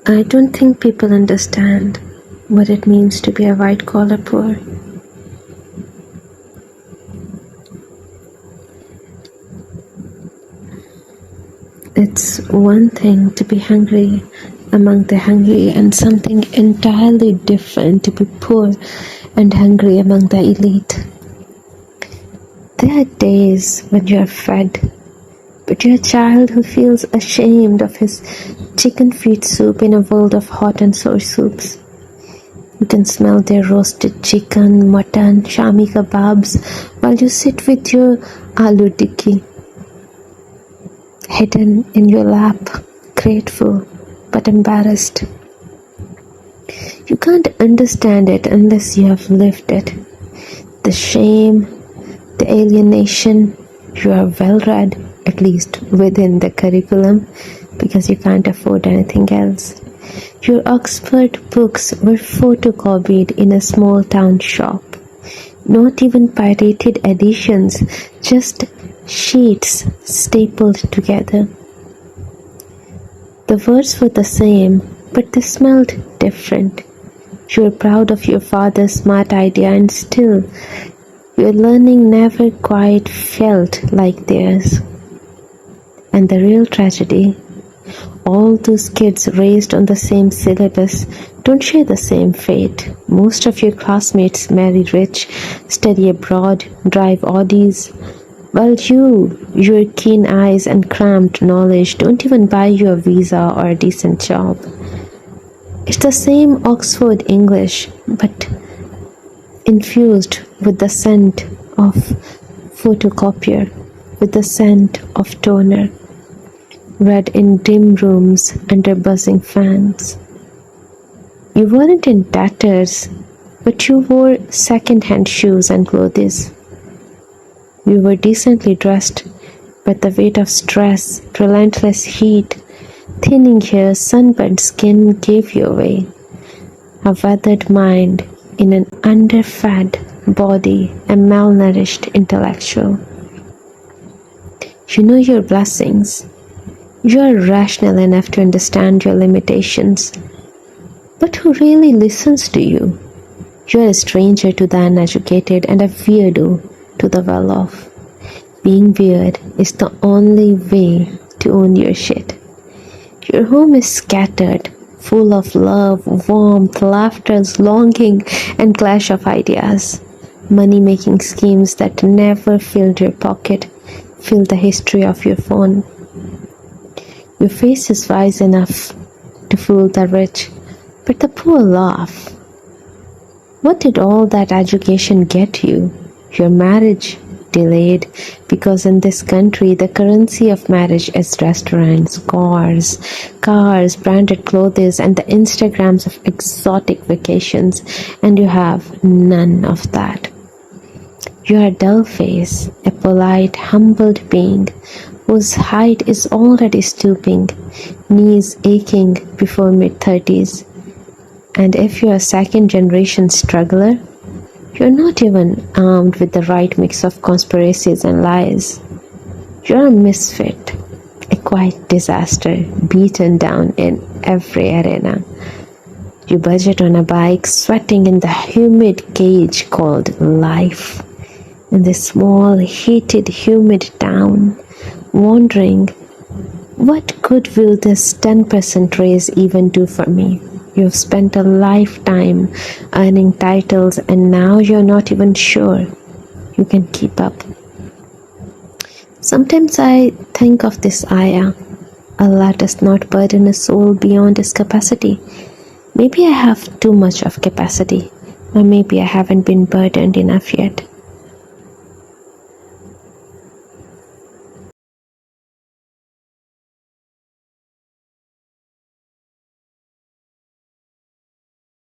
I don't think people understand what it means to be a white-collar poor. It's one thing to be hungry among the hungry and something entirely different to be poor and hungry among the elite. There are days when you are fed, but you're a child who feels ashamed of his chicken feet soup in a world of hot and sour soups. You can smell their roasted chicken, mutton, shami kababs while you sit with your aloo tikki, hidden in your lap, grateful but embarrassed. You can't understand it unless you have lived it. The shame, the alienation. You are well read, at least within the curriculum, because you can't afford anything else. Your Oxford books were photocopied in a small town shop. Not even pirated editions, just sheets stapled together. The words were the same, but they smelled different. You were proud of your father's smart idea, and still, your learning never quite felt like theirs. And the real tragedy, all those kids raised on the same syllabus don't share the same fate. Most of your classmates marry rich, study abroad, drive Audis, while your keen eyes and cramped knowledge don't even buy you a visa or a decent job. It's the same Oxford English, but infused with the scent of photocopier, with the scent of toner, read in dim rooms under buzzing fans. You weren't in tatters, but you wore second-hand shoes and clothes. You were decently dressed, but the weight of stress, relentless heat, thinning hair, sunburned skin gave you away. A weathered mind in an underfed body, a malnourished intellectual. You know your blessings. You are rational enough to understand your limitations. But who really listens to you? You are a stranger to the uneducated and a weirdo to the well-off. Being weird is the only way to own your shit. Your home is scattered, full of love, warmth, laughter, longing, and clash of ideas. Money-making schemes that never filled your pocket, filled the history of your phone. Your face is wise enough to fool the rich, but the poor laugh. What did all that education get you? Your marriage delayed, because in this country the currency of marriage is restaurants, cars, branded clothes, and the Instagrams of exotic vacations, and you have none of that. You are a dull face, a polite, humbled being whose height is already stooping, knees aching before mid-30s. And if you're a second-generation struggler, you're not even armed with the right mix of conspiracies and lies. You're a misfit, a quiet disaster, beaten down in every arena. You budget on a bike, sweating in the humid cage called life, in this small, heated, humid town, wondering, what good will this 10% raise even do for me? You've spent a lifetime earning titles, and now you're not even sure you can keep up. Sometimes I think of this ayah, Allah does not burden a soul beyond his capacity. Maybe I have too much of capacity, or maybe I haven't been burdened enough yet.